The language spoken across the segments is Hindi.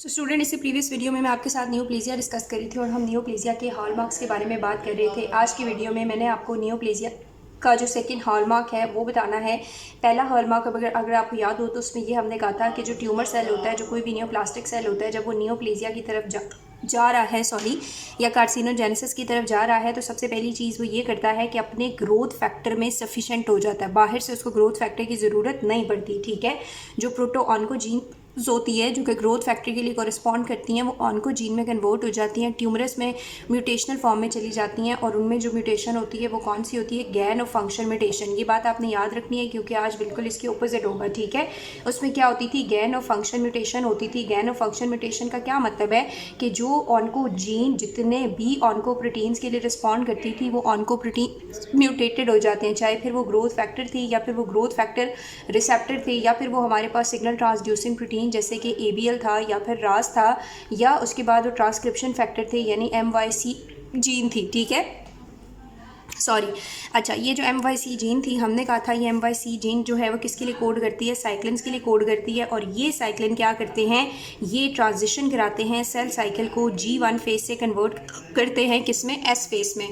स्टूडेंट, इससे प्रीवियस वीडियो में मैं आपके साथ नियोप्लेजिया डिस्कस करी थी और हम नियोप्लेजिया के हॉलमार्क्स के बारे में बात कर रहे थे। आज की वीडियो में मैंने आपको नियोप्लेजिया का जो सेकंड हॉलमार्क है वो बताना है। पहला हॉलमार्क अगर आपको याद हो तो उसमें ये हमने कहा था कि जो ट्यूमर सेल होता है, जो कोई भी नियोप्लास्टिक सेल होता है, जब वो नियोप्लेजिया की तरफ जा रहा है या कार्सिनोजेनेसिस की तरफ जा रहा है, तो सबसे पहली चीज़ वो ये करता है कि अपने ग्रोथ फैक्टर में सफिशेंट हो जाता है। बाहर से उसको ग्रोथ फैक्टर की ज़रूरत नहीं पड़ती। ठीक है, जो प्रोटोऑन्कोजीन होती है जो कि ग्रोथ फैक्टर के लिए कॉरेस्पॉन्ड करती हैं, वो ऑन्कोजीन में कन्वर्ट हो जाती हैं, ट्यूमरस में म्यूटेशनल फॉर्म में चली जाती हैं। और उनमें जो म्यूटेशन होती है वो कौन सी होती है? Gain of function mutation. ये बात आपने याद रखनी है क्योंकि आज बिल्कुल इसके ऑपोजिट होगा। ठीक है, उसमें क्या होती थी? गैन ऑफ फंक्शन म्यूटेशन होती थी। गैन ऑफ फंक्शन म्यूटेशन का क्या मतलब है कि जो ऑन्कोजीन जितने भी ऑन्कोप्रोटीन्स के लिए रिस्पॉन्ड करती थी वो ऑन्कोप्रोटीन म्यूटेटेड हो जाते हैं, चाहे फिर वो ग्रोथ फैक्टर थी या फिर वो ग्रोथ फैक्टर रिसेप्टर थे या फिर वो हमारे पास सिग्नल ट्रांसड्यूसिंग प्रोटीन जैसे कि ABL था या फिर रास था या उसके बाद वो ट्रांसक्रिप्शन फैक्टर थे यानी MYC जीन थी। ठीक है, अच्छा, ये जो MYC जीन थी, हमने कहा था ये MYC जीन जो है वो किसके लिए कोड करती है? साइक्लिन्स के लिए कोड करती है। और ये साइक्लिन क्या करते हैं? ये ट्रांजिशन कराते हैं सेल साइकिल को G1 फेज से कन्वर्ट करते हैं किसमें? S फेज में।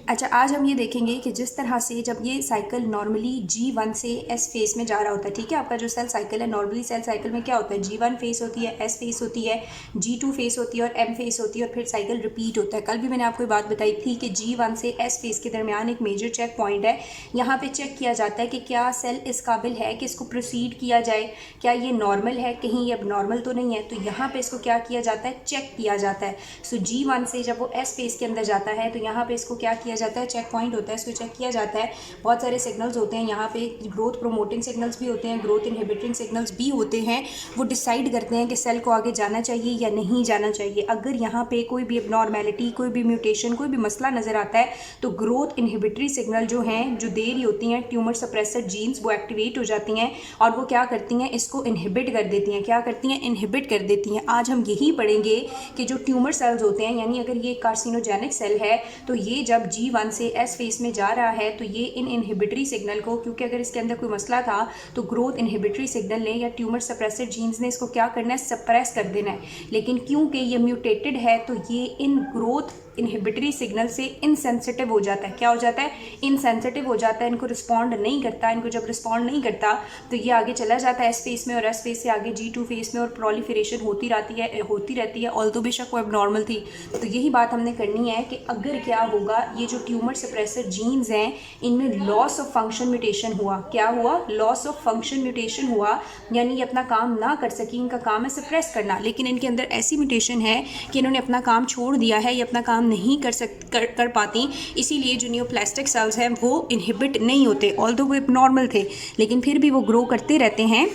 अच्छा, आज हम ये देखेंगे कि जिस तरह से जब ये साइकिल नॉर्मली G1 से S फेस में जा रहा होता है, ठीक है, आपका जो सेल साइकिल है, नॉर्मली सेल साइकिल में क्या होता है? G1 फेस होती है, S फेस होती है, G2 फेस होती है और M फेस होती है और फिर साइकिल रिपीट होता है। कल भी मैंने आपको ये बात बताई थी कि G1 से S फेस के दरमियान एक मेजर चेक पॉइंट है। यहाँ पे चेक किया जाता है कि क्या सेल इस काबिल है कि इसको प्रोसीड किया जाए, क्या ये नॉर्मल है, कहीं ये अब नॉर्मल तो नहीं है। तो यहाँ पे इसको क्या किया जाता है? चेक किया जाता है। सो G1 से जब वो S फेस के अंदर जाता है तो यहाँ पे इसको क्या किया जाता है? चेक पॉइंट होता है, इसको चेक किया जाता है। बहुत सारे सिग्नल्स होते हैं यहाँ पे, ग्रोथ प्रोमोटिंग सिग्नल्स भी होते हैं, ग्रोथ इनहिबिटिंग सिग्नल्स भी होते हैं। वो डिसाइड करते हैं कि सेल को आगे जाना चाहिए या नहीं जाना चाहिए। अगर यहाँ पे कोई भी एबनॉर्मेलिटी, कोई भी म्यूटेशन, कोई भी मसला नज़र आता है तो ग्रोथ इनहिबिटरी सिग्नल जो हैं, जो दे रही होती हैं ट्यूमर सप्रेसर जीन्स, वो एक्टिवेट हो जाती हैं और वो क्या करती हैं? इसको इनहिबिट कर देती हैं। क्या करती हैं? इनहिबिट कर देती हैं। आज हम यही पढ़ेंगे कि जो ट्यूमर सेल्स होते हैं, यानी अगर ये कार्सिनोजेनिक सेल है तो ये जब G1 से S फेस में जा रहा है तो ये इन इनहिबिटरी सिग्नल को, क्योंकि अगर इसके अंदर कोई मसला था तो ग्रोथ इनहिबिटरी सिग्नल ने या ट्यूमर सप्रेसर जीन्स ने इसको क्या करना है? सप्रेस कर देना है। लेकिन क्योंकि ये म्यूटेटेड है तो ये इन ग्रोथ इनहिबिटरी सिग्नल से इनसेंसिटिव हो जाता है। क्या हो जाता है? इनसेंसिटिव हो जाता है, इनको रिस्पॉन्ड नहीं करता। इनको जब रिस्पॉन्ड नहीं करता तो ये आगे चला जाता है S फेस में और S फेस से आगे G2 फेस में और प्रोलिफरेशन होती रहती है ऑल्दो बेशक वो एबनॉर्मल थी। तो यही बात हमने करनी है कि अगर क्या होगा, ये जो ट्यूमर सप्रेसर जीन्स हैं इनमें लॉस ऑफ फंक्शन म्यूटेशन हुआ। क्या हुआ? लॉस ऑफ फंक्शन म्यूटेशन हुआ, यानी ये अपना काम ना कर सकी। इनका काम है सप्रेस करना, लेकिन इनके अंदर ऐसी म्यूटेशन है कि इन्होंने अपना काम छोड़ दिया है, ये अपना काम नहीं कर पाती। इसीलिए जो नियोप्लास्टिक सेल्स हैं वो इनहिबिट नहीं होते, ऑल्दो वो नॉर्मल थे लेकिन फिर भी वो ग्रो करते रहते हैं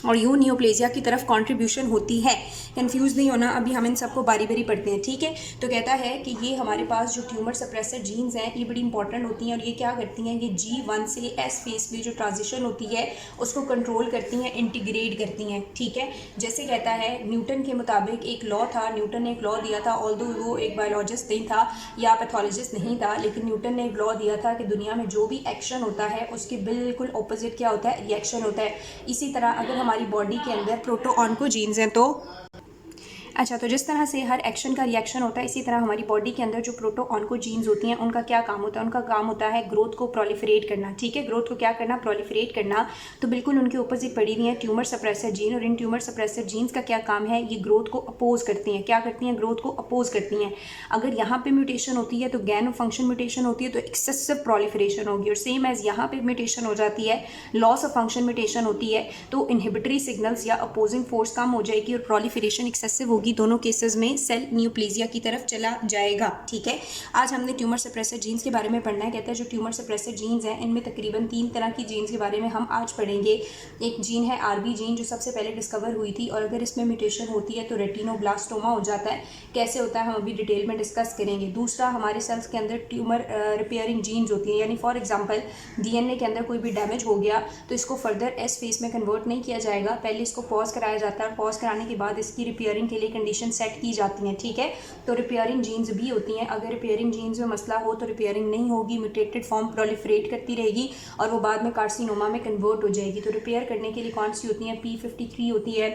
और यूँ नियोप्लेजिया की तरफ कंट्रीब्यूशन होती है। कंफ्यूज नहीं होना, अभी हम इन सबको बारी बारी पढ़ते हैं। ठीक है, तो कहता है कि ये हमारे पास जो ट्यूमर सप्रेसर जीन्स हैं ये बड़ी इंपॉर्टेंट होती हैं और ये क्या करती हैं? ये G1 से S फेस में जो ट्रांजिशन होती है उसको कंट्रोल करती हैं, इंटीग्रेट करती हैं। ठीक है, जैसे कहता है न्यूटन के मुताबिक एक लॉ था, न्यूटन ने एक लॉ दिया था, ऑल्दो वो एक बायोलॉजिस्ट नहीं था या पैथोलॉजिस्ट नहीं था, लेकिन न्यूटन ने एक लॉ दिया था कि दुनिया में जो भी एक्शन होता है उसके बिल्कुल ऑपोजिट क्या होता है? रिएक्शन होता है। इसी तरह अगर हमारी बॉडी के अंदर प्रोटोऑन्कोजीन्स हैं तो अच्छा, तो जिस तरह से हर एक्शन का रिएक्शन होता है, इसी तरह हमारी बॉडी के अंदर जो प्रोटोऑन्कोजीन्स होती हैं उनका क्या काम होता है? उनका काम होता है ग्रोथ को प्रोलिफरेट करना। ठीक है, ग्रोथ को क्या करना? प्रोलिफरेट करना। तो बिल्कुल उनके ऑपोजिट पड़ी हुई हैं ट्यूमर सप्रेसर जीन, और इन ट्यूमर सप्रेसर जीन्स का क्या काम है? ये ग्रोथ को अपोज करती हैं। क्या करती हैं? ग्रोथ को अपोज करती हैं। अगर यहाँ पे म्यूटेशन होती है तो गैन ऑफ फंक्शन म्यूटेशन होती है तो एक्सेसिव प्रोलिफरेशन होगी, और सेम एज यहाँ पे म्यूटेशन हो जाती है, लॉस ऑफ फंक्शन म्यूटेशन होती है तो इनहिबिटरी सिग्नल्स या अपोजिंग फोर्स कम हो जाएगी और प्रोलिफरेशन एक्सेसिव होगी। दोनों केसेस में सेल नियोप्लेजिया की तरफ चला जाएगा। ठीक है, आज हमने ट्यूमर सप्रेसर जीन्स के बारे में पढ़ना है। कहता है जो ट्यूमर सप्रेसर जीन्स हैं इनमें तकरीबन 3 तरह की जीन्स के बारे में हम आज पढ़ेंगे। एक जीन है RB जीन जो सबसे पहले डिस्कवर हुई थी, और अगर इसमें म्यूटेशन होती है तो रेटिनोब्लास्टोमा हो जाता है। कैसे होता है हम अभी डिटेल में डिस्कस करेंगे। दूसरा, हमारे सेल्स के अंदर ट्यूमर रिपेयरिंग जीन्स होती हैं, यानी फॉर एग्जाम्पल DNA के अंदर कोई भी डैमेज हो गया तो इसको फर्दर S फेस में कन्वर्ट नहीं किया जाएगा, पहले इसको पॉज कराया जाता है और पॉज कराने के बाद इसकी रिपेयरिंग के लिए कंडीशन सेट की जाती हैं। ठीक है, तो रिपेयरिंग जीन्स भी होती हैं। अगर रिपेयरिंग जीन्स में मसला हो तो रिपेयरिंग नहीं होगी, म्यूटेटेड फॉर्म प्रोलिफरेट करती रहेगी और वो बाद में कार्सिनोमा में कन्वर्ट हो जाएगी। तो रिपेयर करने के लिए कौन सी होती हैं? P53 होती है,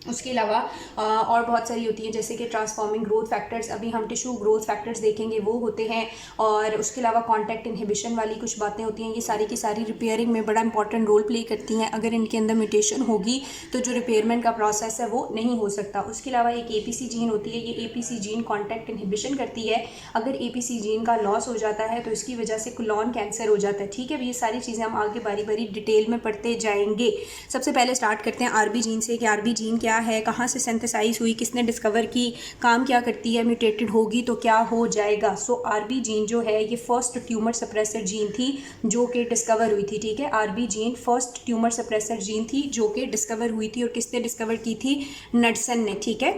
उसके अलावा और बहुत सारी होती हैं, जैसे कि ट्रांसफॉर्मिंग ग्रोथ फैक्टर्स, अभी हम टिश्यू ग्रोथ फैक्टर्स देखेंगे, वो होते हैं। और उसके अलावा कॉन्टैक्ट इनहिबिशन वाली कुछ बातें होती हैं, ये सारी की सारी रिपेयरिंग में बड़ा इंपॉर्टेंट रोल प्ले करती हैं। अगर इनके अंदर म्यूटेशन होगी तो जो रिपेयरमेंट का प्रोसेस है वो नहीं हो सकता। उसके अलावा एक APC जीन होती है, ये APC जीन कॉन्टैक्ट इनहिबिशन करती है। अगर APC जीन का लॉस हो जाता है तो इसकी वजह से कोलन कैंसर हो जाता है। ठीक है, ये सारी चीज़ें हम आगे बारी बारी डिटेल में पढ़ते जाएंगे। सबसे पहले स्टार्ट करते हैं RB जीन से कि RB जीन क्या है, कहाँ से सिंथेसाइज हुई, किसने डिस्कवर की, काम क्या करती है, म्यूटेटेड होगी तो क्या हो जाएगा। सो RB जीन जो है ये फर्स्ट ट्यूमर सप्रेसर जीन थी जो कि डिस्कवर हुई थी। ठीक है, RB gene first tumour suppressor gene थी जो कि डिस्कवर हुई थी। और किसने डिस्कवर की थी? नड्सन ने। ठीक है,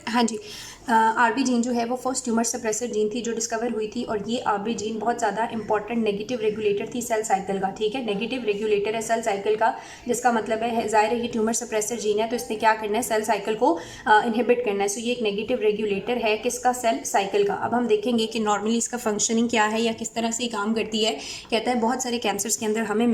हाँ जी, RB जीन जो है वो फर्स्ट ट्यूमर सप्रेसर जीन थी जो डिस्कवर हुई थी। और ये RB जीन बहुत ज़्यादा इंपॉर्टेंट नेगेटिव रेगुलेटर थी सेल साइकिल का। ठीक है, नेगेटिव रेगुलेटर है सेल साइकिल का, जिसका मतलब है ज़ाहिर है ये ट्यूमर सप्रेसर जीन है तो इसने क्या करना है, सेल साइकिल को इनहिबिट करना है। सो ये एक नेगेटिव रेगुलेटर है किसका? सेल साइकिल का। अब हम देखेंगे कि नॉर्मली इसका फंक्शनिंग क्या है या किस तरह से काम करती है। कहता है बहुत सारे कैंसर्स के अंदर हमें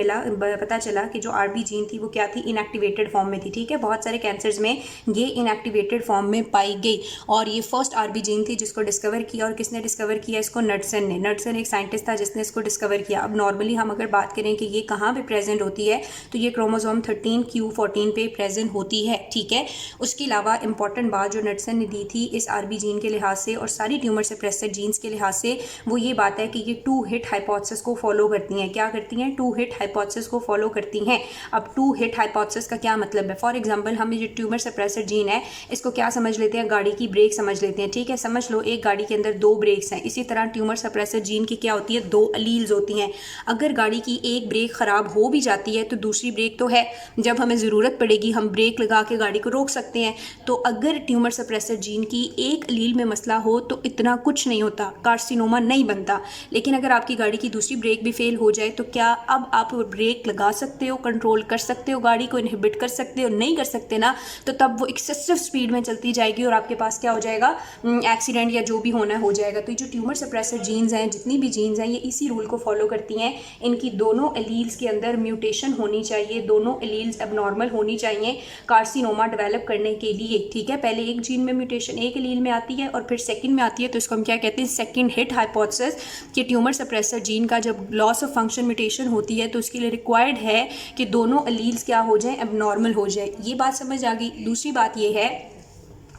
पता चला कि जो RB जीन थी वो क्या थी? इनएक्टिवेटेड फॉर्म में थी। ठीक है, बहुत सारे कैंसर्स में ये इनएक्टिवेटेड फॉर्म में पाई गई। और ये फर्स्ट RB जीन थी जिसको डिस्कवर किया। और किसने डिस्कवर किया इसको? नड्सन ने। नड्सन एक साइंटिस्ट था जिसने इसको डिस्कवर किया। अब नॉर्मली हम अगर बात करें कि ये कहाँ पे प्रेजेंट होती है तो ये क्रोमोसोम 13q14 पे प्रेजेंट होती है। ठीक है, उसके अलावा इंपॉर्टेंट बात जो नड्सन ने दी थी इस RB जीन के लिहाज से और सारी ट्यूमर सप्रेसर जीन्स के लिहाज से, वो ये बात है कि ये 2 हिट हाइपोथेसिस को फॉलो करती हैं। क्या करती हैं? 2 हिट हाइपोथेसिस को फॉलो करती हैं। अब 2 हिट हाइपोथेसिस का क्या मतलब है? फॉर एग्जाम्पल हम ये जो ट्यूमर सप्रेसर जीन है इसको क्या समझ लेते हैं? गाड़ी की ब्रेक समझ लेते हैं। ठीक है, समझ लो एक गाड़ी के अंदर 2 ब्रेक्स हैं। इसी तरह ट्यूमर सप्रेसर जीन की क्या होती है? 2 अलील्स होती हैं। अगर गाड़ी की एक ब्रेक ख़राब हो भी जाती है तो दूसरी ब्रेक तो है, जब हमें ज़रूरत पड़ेगी हम ब्रेक लगा के गाड़ी को रोक सकते हैं। तो अगर ट्यूमर सप्रेसर जीन की एक अलील में मसला हो तो इतना कुछ नहीं होता, कार्सिनोमा नहीं बनता। लेकिन अगर आपकी गाड़ी की दूसरी ब्रेक भी फेल हो जाए तो क्या अब आप ब्रेक लगा सकते हो, कंट्रोल कर सकते हो, गाड़ी को इनहिबिट कर सकते हो? नहीं कर सकते ना, तो तब वो एक्सेसिव स्पीड में चलती जाएगी और आपके पास क्या हो जाएगा? एक्सीडेंट या जो भी होना हो जाएगा। तो ये जो ट्यूमर सप्रेसर जीन्स हैं, जितनी भी जीन्स हैं, ये इसी रूल को फॉलो करती हैं। इनकी दोनों एलील्स के अंदर म्यूटेशन होनी चाहिए, दोनों एलील्स एबनॉर्मल होनी चाहिए कार्सिनोमा डेवलप करने के लिए। ठीक है, पहले एक जीन में म्यूटेशन एक एलील में आती है और फिर सेकंड में आती है, तो इसको हम क्या कहते हैं? Second hit hypothesis. कि ट्यूमर सप्रेसर जीन का जब लॉस ऑफ फंक्शन म्यूटेशन होती है तो उसके लिए रिक्वायर्ड है कि दोनों एलील्स क्या हो जाए? एबनॉर्मल हो जाए। ये बात समझ आ गई। दूसरी बात ये है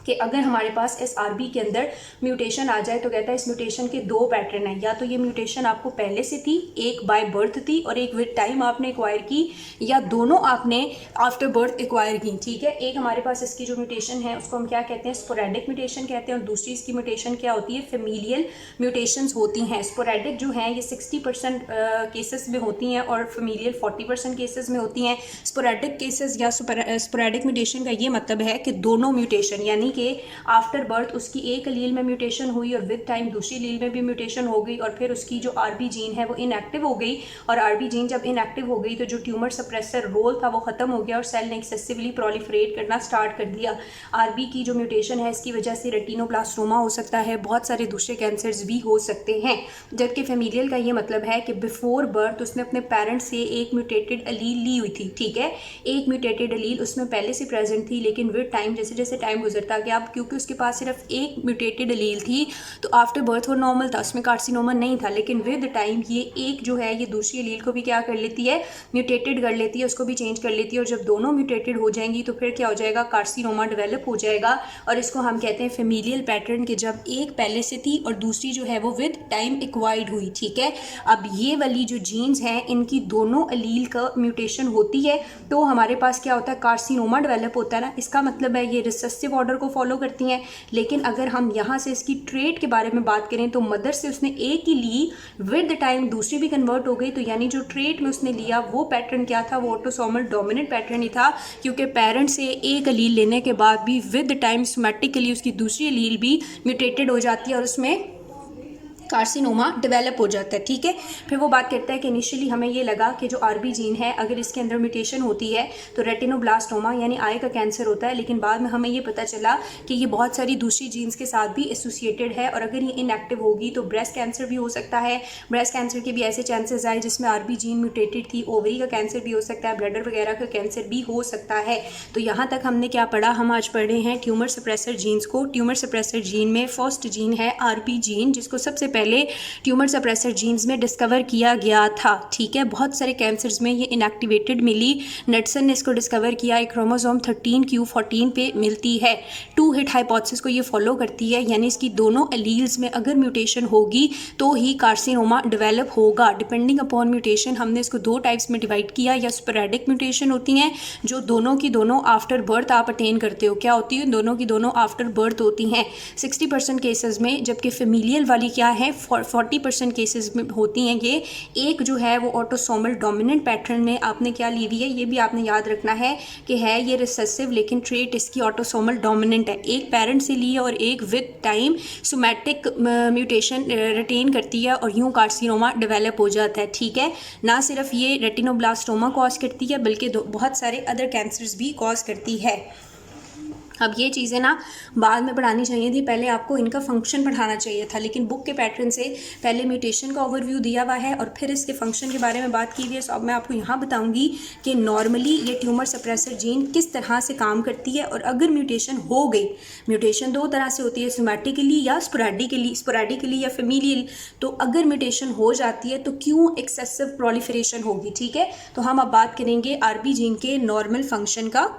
कि अगर हमारे पास इस RB के अंदर म्यूटेशन आ जाए तो कहता है इस म्यूटेशन के 2 पैटर्न हैं। या तो ये म्यूटेशन आपको पहले से थी, एक बाय बर्थ थी और एक विद टाइम आपने एक्वायर की, या दोनों आपने आफ्टर बर्थ एक्वायर की। ठीक है, एक हमारे पास इसकी जो म्यूटेशन है उसको हम क्या कहते हैं? स्पोरेडिक म्यूटेशन कहते हैं। और दूसरी इसकी म्यूटेशन क्या होती है? फेमिलियल म्यूटेशंस होती हैं। स्पोरेडिक जो हैं ये 60% केसेस में होती हैं और फेमिलियल 40% केसेस में होती हैं। स्पोरेडिक केसेस या स्पोरेडिक म्यूटेशन का ये मतलब है कि दोनों म्यूटेशन, यानी कि आफ्टर बर्थ उसकी एक एलील में म्यूटेशन हुई और विद टाइम दूसरी एलील में भी म्यूटेशन हो गई और फिर उसकी जो RB जीन है वो इनएक्टिव हो गई। और RB जीन जब इनएक्टिव हो गई तो जो ट्यूमर सप्रेसर रोल था वो ख़त्म हो गया और सेल ने एक्सेसिवली प्रोलिफरेट करना स्टार्ट कर दिया। RB की जो म्यूटेशन है इसकी वजह से रेटिनोब्लास्टोमा हो सकता है, बहुत सारे दूसरे कैंसर्स भी हो सकते हैं। जबकि फेमिलियल का ये मतलब है कि बिफोर बर्थ उसने अपने पेरेंट्स से एक म्यूटेटेड एलील ली हुई थी। ठीक है, एक म्यूटेटेड एलील उसमें पहले से प्रेजेंट थी, लेकिन विद टाइम जैसे जैसे टाइम गुजरता गया, अब क्योंकि उसके पास सिर्फ एक म्यूटेटेड एलील थी तो आफ्टर बर्थ वो नॉर्मल था, उसमें कार्सिनोमा नहीं था। लेकिन विद टाइम ये एक जो है ये दूसरी एलील को भी क्या कर लेती है? म्यूटेटेड कर लेती है, उसको भी चेंज कर लेती है। और जब दोनों म्यूटेटेड हो जाएंगी तो फिर क्या हो जाएगा? कार्सिनोमा डेवलप हो जाएगा। और इसको हम कहते हैं फेमिलियल पैटर्न, कि जब एक पहले से थी और दूसरी जो है वो विद टाइम एक्वायर्ड हुई। ठीक है, अब ये वाली जो जीन्स हैं इनकी दोनों एलील का म्यूटेशन होती है तो हमारे पास क्या होता है? कार्सिनोमा डेवलप होता है ना। इसका मतलब है ये रिसेसिव ऑर्डर को फॉलो करती हैं। लेकिन अगर हम यहाँ से इसकी ट्रेट के बारे में बात करें तो मदर से उसने एक ही ली, विद टाइम दूसरी भी कन्वर्ट हो गई। तो यानी जो ट्रेट में उसने लिया वो पैटर्न क्या था? वो ऑटोसोमल डोमिनेंट पैटर्न ही था, क्योंकि पेरेंट से एक एलील लेने के बाद भी विद टाइम सोमैटिकली उसकी दूसरी एलील भी म्यूटेटेड हो जाती है और उसमें कार्सिनोमा डेवलप हो जाता है। ठीक है, फिर वो बात करता है कि इनिशियली हमें ये लगा कि जो आरबी जीन है अगर इसके अंदर म्यूटेशन होती है तो रेटिनोब्लास्टोमा यानी आई का कैंसर होता है, लेकिन बाद में हमें ये पता चला कि ये बहुत सारी दूसरी जीन्स के साथ भी एसोसिएटेड है और अगर ये इनएक्टिव होगी तो ब्रेस्ट कैंसर भी हो सकता है। ब्रेस्ट कैंसर के भी ऐसे चांसेस आए जिसमें आरबी जीन म्यूटेटेड थी, ओवरी का कैंसर भी हो सकता है, ब्लैडर वगैरह का कैंसर भी हो सकता है। तो यहाँ तक हमने क्या पढ़ा, हम आज पढ़ रहे हैं ट्यूमर सप्रेसर जीन्स को। ट्यूमर सप्रेसर जीन में फर्स्ट जीन है आरबी जीन, जिसको सबसे पहले ट्यूमर सप्रेसर जीन्स में डिस्कवर किया गया था। ठीक है, बहुत सारे कैंसर्स में ये इनएक्टिवेटेड मिली, नटसन ने इसको डिस्कवर किया, एक क्रोमोसोम 13q14 पे मिलती है। 2 हिट हाइपोथेसिस को ये फॉलो करती है, यानी इसकी दोनों एलील्स में अगर म्यूटेशन होगी तो ही कार्सिनोमा डेवलप होगा। डिपेंडिंग अपॉन म्यूटेशन हमने इसको 2 टाइप्स में डिवाइड किया, या स्पोरेडिक म्यूटेशन होती हैं जो दोनों की दोनों आफ्टर बर्थ आप अटेन करते हो, क्या होती है, दोनों की दोनों आफ्टर बर्थ होती हैं 60% केसेस में, जबकि फेमिलियल वाली क्या है 40% केसेस में होती हैं। ये एक जो है वो ऑटोसोमल डोमिनेंट पैटर्न में आपने क्या ली हुई है, ये भी आपने याद रखना है कि है ये रिसेसिव, लेकिन ट्रेट इसकी ऑटोसोमल डोमिनेंट है, एक पेरेंट से ली है और एक with time somatic mutation retain करती है और यूं कार्सिनोमा डेवलप हो जाता है। ठीक है, ना सिर्फ ये रेटिनोब्लास्टोमा कॉज करती है बल्कि बहुत सारे अदर कैंसर्स भी कॉज करती है। अब ये चीज़ें ना बाद में पढ़ानी चाहिए थी, पहले आपको इनका फंक्शन पढ़ाना चाहिए था, लेकिन बुक के पैटर्न से पहले म्यूटेशन का ओवरव्यू दिया हुआ है और फिर इसके फंक्शन के बारे में बात की हुई है। सो अब मैं आपको यहाँ बताऊँगी कि नॉर्मली ये ट्यूमर सप्रेसर जीन किस तरह से काम करती है और अगर म्यूटेशन हो गई, म्यूटेशन 2 तरह से होती है, सोमैटिकली या स्पोरेडिकली या फेमिलियल। तो अगर म्यूटेशन हो जाती है तो क्यों एक्सेसिव प्रोलिफरेशन होगी। ठीक है, तो हम अब बात करेंगे आरबी जीन के नॉर्मल फंक्शन का।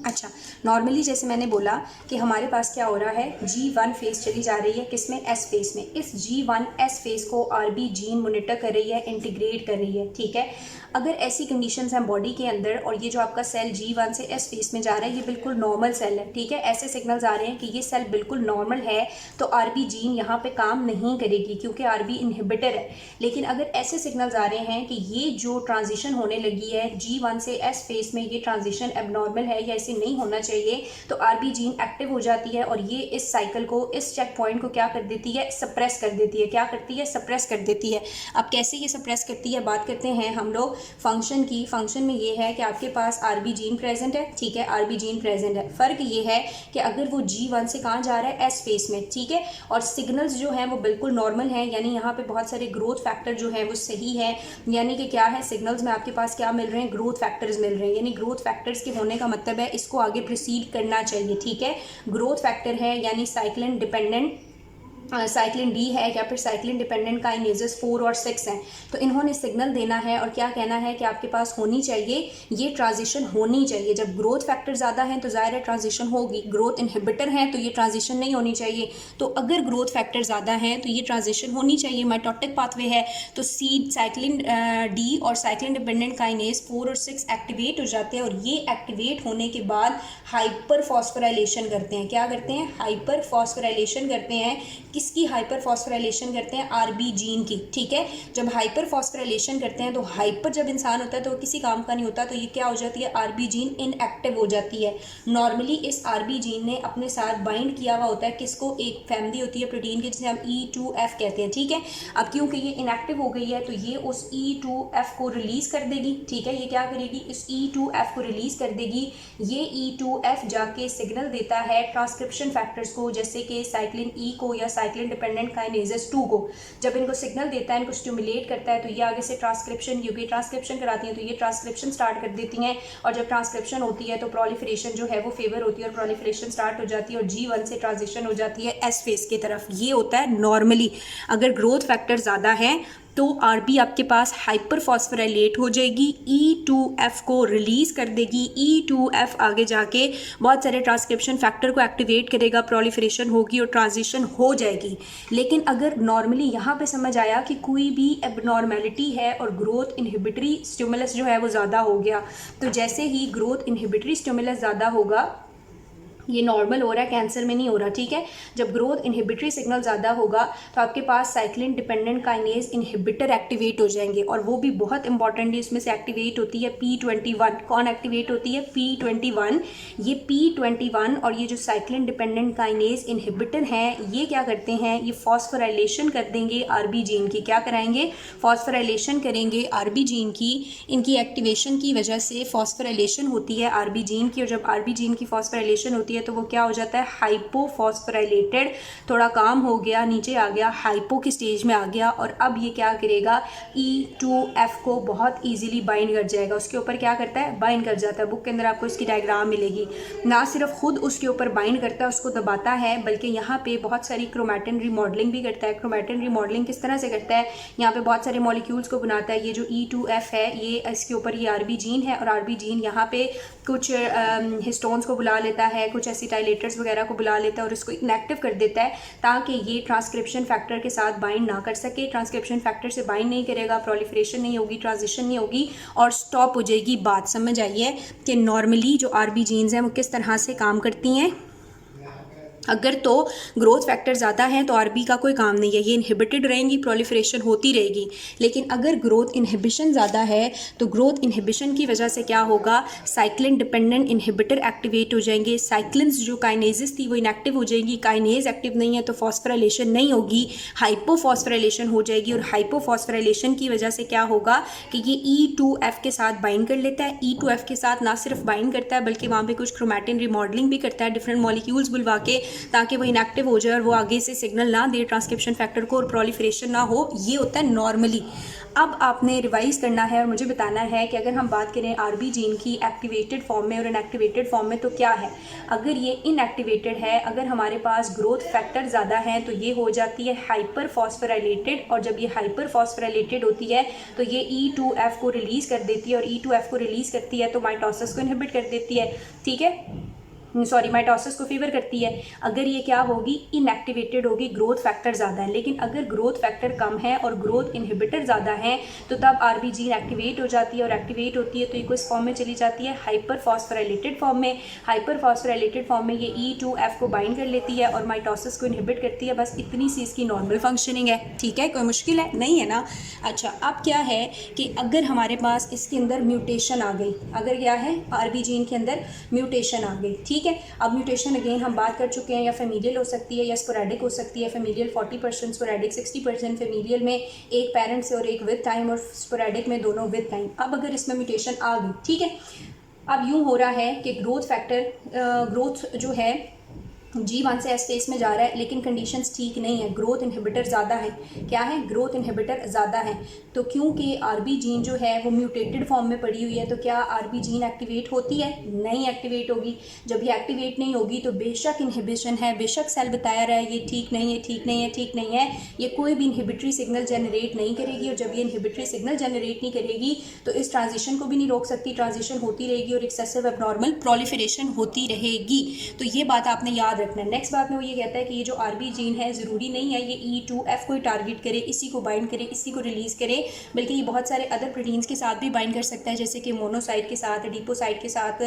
अच्छा, नॉर्मली जैसे मैंने बोला कि हमारे पास क्या हो रहा है, G1 फेज चली जा रही है किसमें, S फेज में। इस G1 S फेज को आरबी जीन मोनिटर कर रही है, इंटीग्रेट कर रही है। ठीक है, अगर ऐसी कंडीशंस हैं बॉडी के अंदर और ये जो आपका सेल G1 से S फेज में जा रहा है ये बिल्कुल नॉर्मल सेल है, ठीक है, ऐसे सिग्नल्स आ रहे हैं कि ये सेल बिल्कुल नॉर्मल है, तो आरबी जीन यहाँ पे काम नहीं करेगी क्योंकि आरबी इनहिबिटर है। लेकिन अगर ऐसे सिग्नल्स आ रहे हैं कि ये जो ट्रांजिशन होने लगी है G1 से S फेज में, ये ट्रांजिशन एबनॉर्मल है या ऐसे नहीं होना चाहिए, तो आरबी जीन एक्टिव हो जाती है और ये इस साइकिल को, इस चेक पॉइंट को क्या कर देती है, सप्रेस कर देती है। क्या करती है, सप्रेस कर देती है। अब कैसे ये सप्रेस करती है, बात करते हैं हम लोग फंक्शन की। फंक्शन में ये है कि आपके पास आरबी जीन प्रेजेंट है, ठीक है, आरबी जीन प्रेजेंट है। फ़र्क ये है कि अगर वो G1 से कहाँ जा रहा है, S फेस में, ठीक है, और सिग्नल्स जो हैं वो बिल्कुल नॉर्मल हैं, यानी यहाँ पे बहुत सारे ग्रोथ फैक्टर जो है वो सही है, यानी कि क्या है, सिग्नल्स में आपके पास क्या मिल रहे हैं, ग्रोथ फैक्टर्स मिल रहे हैं, यानी ग्रोथ फैक्टर्स के होने का मतलब है इसको आगे प्रोसीड करना चाहिए। ठीक है, ग्रोथ फैक्टर है यानी साइक्लिन डिपेंडेंट, साइक्लिन डी है या फिर साइक्लिन डिपेंडेंट काइनेजेस 4 और 6 हैं। तो इन्होंने सिग्नल देना है और क्या कहना है कि आपके पास होनी चाहिए, ये ट्रांजिशन होनी चाहिए। जब ग्रोथ फैक्टर ज़्यादा हैं तो ज़ाहिर है ट्रांजिशन होगी, ग्रोथ इनहिबिटर हैं तो ये ट्रांजिशन नहीं होनी चाहिए। तो अगर ग्रोथ फैक्टर ज़्यादा हैं तो ये ट्रांजिशन होनी चाहिए। माइटोटिक पाथवे है तो सी साइक्लिन डी और साइक्लिन डिपेंडेंट काइनेज 4 और 6 एक्टिवेट हो जाते हैं और ये एक्टिवेट होने के बाद हाइपर फॉस्फोराइलेशन करते हैं। क्या करते हैं, हाइपर फॉस्फोराइलेशन करते हैं। किसकी हाइपर फॉस्फोराइलेशन करते हैं, आरबी जीन की। ठीक है, जब हाइपर फॉस्फोराइलेशन करते हैं तो हाइपर जब इंसान होता है तो वो किसी काम का नहीं होता, तो ये क्या हो जाती है, आरबी जीन इनएक्टिव हो जाती है। नॉर्मली इस आरबी जीन ने अपने साथ बाइंड किया हुआ होता है किसको, एक फैमिली होती है प्रोटीन की जिसे हम E2F कहते हैं। ठीक है, अब क्योंकि ये इनएक्टिव हो गई है तो ये उस E2F को रिलीज कर देगी। ठीक है, ये क्या करेगी, इस E2F को रिलीज कर देगी। ये E2F जाके सिग्नल देता है ट्रांसक्रिप्शन फैक्टर्स को, जैसे कि साइक्लिन E को या साइक्लिन डिपेंडेंट काइनेजेस 2 को। जब इनको सिग्नल देता है, इनको स्टिमुलेट करता है, तो ये आगे से ट्रांसक्रिप्शन, क्योंकि ट्रांसक्रिप्शन कराती हैं तो ये ट्रांसक्रिप्शन स्टार्ट कर देती हैं और जब ट्रांसक्रिप्शन होती है तो प्रोलिफरेशन जो है वो फेवर होती है और प्रोलिफरेशन स्टार्ट हो जाती है और G1 से ट्रांजिशन हो जाती है S फेस की तरफ। ये होता है नॉर्मली। अगर ग्रोथ फैक्टर ज़्यादा है तो आरबी आपके पास हाइपर फॉस्फोराइलेट हो जाएगी, E2F को रिलीज कर देगी। E2F आगे जाके बहुत सारे ट्रांसक्रिप्शन फैक्टर को एक्टिवेट करेगा, प्रोलिफरेशन होगी और ट्रांजिशन हो जाएगी। लेकिन अगर नॉर्मली यहाँ पे समझ आया कि कोई भी एबनॉर्मेलिटी है और ग्रोथ इनहिबिटरी स्टिमुलस जो है वो ज़्यादा हो गया, तो जैसे ही ग्रोथ इनहिबिटरी स्टिमुलस ज़्यादा होगा ये नॉर्मल हो रहा है, कैंसर में नहीं हो रहा, ठीक है। जब ग्रोथ इनहिबिटरी सिग्नल ज़्यादा होगा तो आपके पास cyclin dependent kinase inhibitor activate हो जाएंगे, और वो भी बहुत इंपॉर्टेंटली इसमें से एक्टिवेट होती है P21। कौन एक्टिवेट होती है? P21। ये P21 और ये जो साइक्लिन डिपेंडेंट काइनेज इनहिबिटर हैं, ये क्या करते हैं? ये फॉस्फोराइलेशन कर देंगे आरबी जीन की। क्या कराएंगे? फॉस्फोराइलेशन करेंगे आरबी जीन की। इनकी एक्टिवेशन की वजह से फॉस्फोराइलेशन होती है आरबी जीन की, और जब आरबी जीन की फॉस्फोराइलेशन होती है तो वो क्या हो जाता है? हाइपोफॉस्फोराइलेटेड। थोड़ा काम हो गया, नीचे आ गया, हाइपो की स्टेज में आ गया, और अब ये क्या करेगा? E2F को बहुत इजीली बाइंड कर जाएगा। उसके ऊपर क्या करता है? बाइंड कर जाता है। बुक के अंदर आपको इसकी डायग्राम मिलेगी। ना सिर्फ खुद उसके ऊपर बाइंड करता है, उसको दबाता है, बल्कि यहाँ पे बहुत सारी क्रोमैटिन रिमॉडलिंग भी करता है। क्रोमैटिन रिमॉडलिंग किस तरह से करता है? यहाँ पे बहुत सारे मॉलिक्यूल्स को बनाता है। ये जो E2F है, ये इसके ऊपर ये आरबी जीन है, और आरबी जीन यहाँ पे कुछ हिस्टोन्स को बुला लेता है, कुछ एसिटाइलेटर्स वगैरह को बुला लेता है, और इसको इनएक्टिव कर देता है ताकि ये ट्रांसक्रिप्शन फैक्टर के साथ बाइंड ना कर सके। ट्रांसक्रिप्शन फैक्टर से बाइंड नहीं करेगा, प्रोलिफरेशन नहीं होगी, ट्रांजिशन नहीं होगी, और स्टॉप हो जाएगी। बात समझ आई है कि नॉर्मली जो आरबी जीन्स हैं वो किस तरह से काम करती हैं? अगर तो ग्रोथ फैक्टर ज़्यादा है तो आरबी का कोई काम नहीं है, ये इनहिबिटेड रहेंगी, प्रोलिफरेशन होती रहेगी। लेकिन अगर ग्रोथ इनहिबिशन ज़्यादा है तो ग्रोथ इनहिबिशन की वजह से क्या होगा? साइक्लिन डिपेंडेंट इनहिबिटर एक्टिवेट हो जाएंगे। साइक्लिन्स जो काइनेजेस थी वो इनएक्टिव हो जाएंगी। काइनेज एक्टिव नहीं है तो फॉस्फोराइलेशन नहीं होगी, हाइपोफॉस्फोराइलेशन हो जाएगी, और हाइपोफॉस्फोराइलेशन की वजह से क्या होगा कि ये E2F के साथ बाइंड कर लेता है। E2F के साथ ना सिर्फ बाइंड करता है बल्कि वहाँ पे कुछ क्रोमैटिन रिमॉडलिंग भी करता है, डिफरेंट मॉलिक्यूल्स बुलवा के, ताकि वो इनएक्टिव हो जाए और वो आगे से सिग्नल ना दे ट्रांसक्रिप्शन फैक्टर को, और प्रोलिफरेशन ना हो। ये होता है नॉर्मली। अब आपने रिवाइज करना है और मुझे बताना है कि अगर हम बात करें आरबी जीन की एक्टिवेटेड फॉर्म में और इनएक्टिवेटेड फॉर्म में तो क्या है। अगर ये इनएक्टिवेटेड है, अगर हमारे पास ग्रोथ फैक्टर ज़्यादा है तो ये हो जाती है हाइपर फॉस्फोराइलेटेड, और जब ये हाइपर फॉस्फोराइलेटेड होती है तो ये E2F को रिलीज़ कर देती है, और E2F को रिलीज़ करती है तो माइटोसिस को इनहिबिट कर देती है, ठीक है, सॉरी, माइटोसिस को फीवर करती है। अगर ये क्या होगी? इनएक्टिवेटेड होगी, ग्रोथ फैक्टर ज़्यादा है। लेकिन अगर ग्रोथ फैक्टर कम है और ग्रोथ इनहिबिटर ज़्यादा है तो तब आरबी जीन एक्टिवेट हो जाती है, और एक्टिवेट होती है तो ये किस फॉर्म में चली जाती है? हाइपर फॉस्फोराइलेटेड फॉर्म में। हाइपर फॉस्फोराइलेटेड फॉर्म में ये E2F को बाइंड कर लेती है और माइटोसिस को इनहिबिट करती है। बस इतनी सी इसकी नॉर्मल फंक्शनिंग है, ठीक है, कोई मुश्किल है नहीं है ना। अच्छा, अब क्या है कि अगर हमारे पास इसके अंदर म्यूटेशन आ गई, अगर क्या है आरबी जीन के अंदर म्यूटेशन आ गई, ठीक है। अब म्यूटेशन अगेन हम बात कर चुके हैं, या फेमिलियल हो सकती है या स्पोरेडिक हो सकती है। Familial 40%, sporadic 60%। फेमिलियल में एक पेरेंट से और एक विद टाइम, और स्पोरेडिक में दोनों विद टाइम। अब अगर इसमें म्यूटेशन आ गई, ठीक है, अब यूँ हो रहा है कि ग्रोथ फैक्टर ग्रोथ जो है G1 से S फेस में जा रहा है, लेकिन कंडीशंस ठीक नहीं है, ग्रोथ इनहिबिटर ज़्यादा है। क्या है? ग्रोथ इनहिबिटर ज़्यादा है। तो क्योंकि आरबी जीन जो है वो म्यूटेटेड फॉर्म में पड़ी हुई है, तो क्या आरबी जीन एक्टिवेट होती है? नहीं एक्टिवेट होगी। जब ये एक्टिवेट नहीं होगी तो बेशक इनहिबिशन है, बेशक सेल बताया रहा है ये ठीक नहीं है, ठीक नहीं है, ठीक नहीं है, ये कोई भी इनहिबिटरी सिग्नल जनरेट नहीं करेगी। और जब ये इनहिबिटरी सिग्नल जनरेट नहीं करेगी तो इस ट्रांजिशन को भी नहीं रोक सकती, ट्रांजिशन होती रहेगी और एक्सेसिव एबनॉर्मल प्रोलिफरेशन होती रहेगी। तो ये बात आपने याद रखना है। नेक्स्ट बात में वो ये कहता है कि ये जो आरबी जीन है ज़रूरी नहीं है ये E2F को टारगेट करे, इसी को बाइंड करे, इसी को रिलीज़ करे, बल्कि ये बहुत सारे अदर प्रोटीन्स के साथ भी बाइंड कर सकता है, जैसे कि मोनोसाइट के साथ, डिपोसाइट के साथ,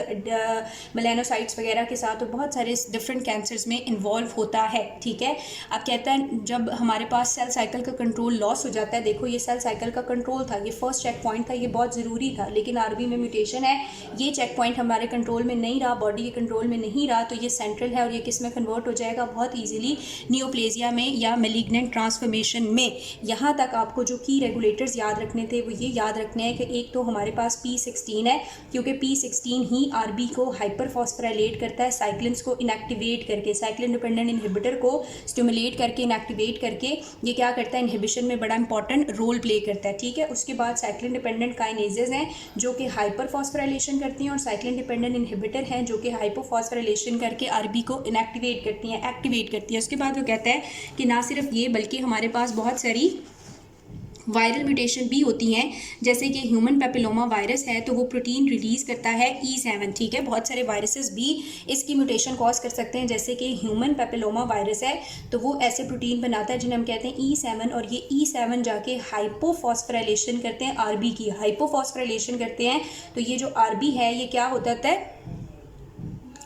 मेलानोसाइट्स वगैरह के साथ, और बहुत सारे डिफरेंट कैंसर्स में इन्वॉल्व होता है, ठीक है। अब कहता है जब हमारे पास सेल साइकिल का कंट्रोल लॉस हो जाता है, देखो ये सेल साइकिल का कंट्रोल था, ये फर्स्ट चेक पॉइंट था, ये बहुत ज़रूरी था, लेकिन आरबी में म्यूटेशन है, ये चेक पॉइंट हमारे कंट्रोल में नहीं रहा, बॉडी के कंट्रोल में नहीं रहा, तो ये सेंट्रल है और ये किस में कन्वर्ट हो जाएगा? बहुत ईजिली नियोप्लेजिया में या मेलिग्नेंट ट्रांसफॉर्मेशन में। यहाँ तक आपको जो की रेगुलेटर्स याद रखने थे वो ये याद रखने हैं कि एक तो हमारे पास P16 है, क्योंकि P16 ही आरबी को हाइपर फॉस्फोराइलेट करता है, साइक्लिन्स को इनएक्टिवेट करके, साइक्लिन डिपेंडेंट इनहिबिटर को स्टिमुलेट करके, इनएक्टिवेट करके ये क्या करता है? इनहिबिशन में बड़ा इंपॉर्टेंट रोल प्ले करता है, ठीक है। उसके बाद साइक्लिन डिपेंडेंट काइनेजेस हैं जो कि हाइपर फॉस्फोराइलेशन करती हैं, और साइक्लिन डिपेंडेंट इनहिबिटर हैं जो कि हाइपोफॉस्फोराइलेशन करके आरबी को इनएक्टिवेट करती हैं, एक्टिवेट करती है। उसके बाद वो कहता है कि ना सिर्फ ये बल्कि हमारे पास बहुत सारी वायरल म्यूटेशन भी होती हैं, जैसे कि ह्यूमन पेपिलोमा वायरस है तो वो प्रोटीन रिलीज़ करता है E7, ठीक है। बहुत सारे वायरसेस भी इसकी म्यूटेशन कॉज कर सकते हैं, जैसे कि ह्यूमन पेपिलोमा वायरस है तो वो ऐसे प्रोटीन बनाता है जिन्हें हम कहते हैं E7, और ये E7 जाके हाइपोफॉस्फोराइलेशन करते हैं आरबी की, हाइपोफॉस्फोराइलेशन करते हैं। तो ये जो आरबी है ये क्या होता है?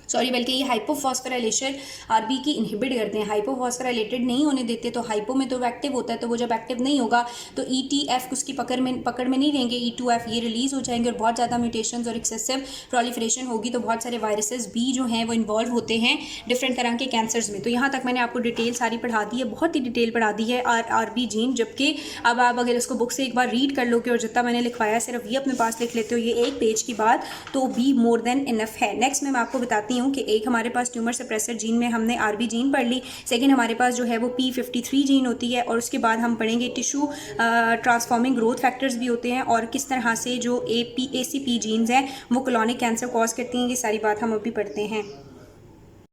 सॉरी, बल्कि ये हाइपोफॉस्फोराइलेशन आरबी की इनहिबिट करते हैं, हाइपोफॉस्फोराइलेटेड नहीं होने देते। तो हाइपो में तो वो एक्टिव होता है, तो वो जब एक्टिव नहीं होगा तो ईटीएफ उसकी पकड़ में नहीं रहेंगे, ई2एफ ये रिलीज हो जाएंगे और बहुत ज़्यादा म्यूटेशंस और एक्सेसिव प्रोलिफरेशन होगी। तो बहुत सारे वायरसेस भी जो हैं वो इन्वॉल्व होते हैं डिफरेंट तरह के कैंसर्स में। तो यहाँ तक मैंने आपको डिटेल सारी पढ़ा दी है, बहुत ही डिटेल पढ़ा दी है आरबी जीन। जबकि अब आप अगर इसको बुक से एक बार रीड कर लो कि और जितना मैंने लिखवाया सिर्फ ये अपने पास लिख लेते हो, ये एक पेज की बात, तो भी मोर देन इनफ है। नेक्स्ट में मैं आपको बताती हूँ कि एक हमारे पास ट्यूमर सप्रेसर जीन में हमने आरबी जीन पढ़ ली, सेकंड हमारे पास जो है वो P53 जीन होती है, और उसके बाद हम पढ़ेंगे टिश्यू ट्रांसफॉर्मिंग ग्रोथ फैक्टर्स भी होते हैं, और किस तरह से जो ACP जीन्स हैं वो कोलोनिक कैंसर कॉज करती हैं। ये सारी बात हम अभी पढ़ते हैं।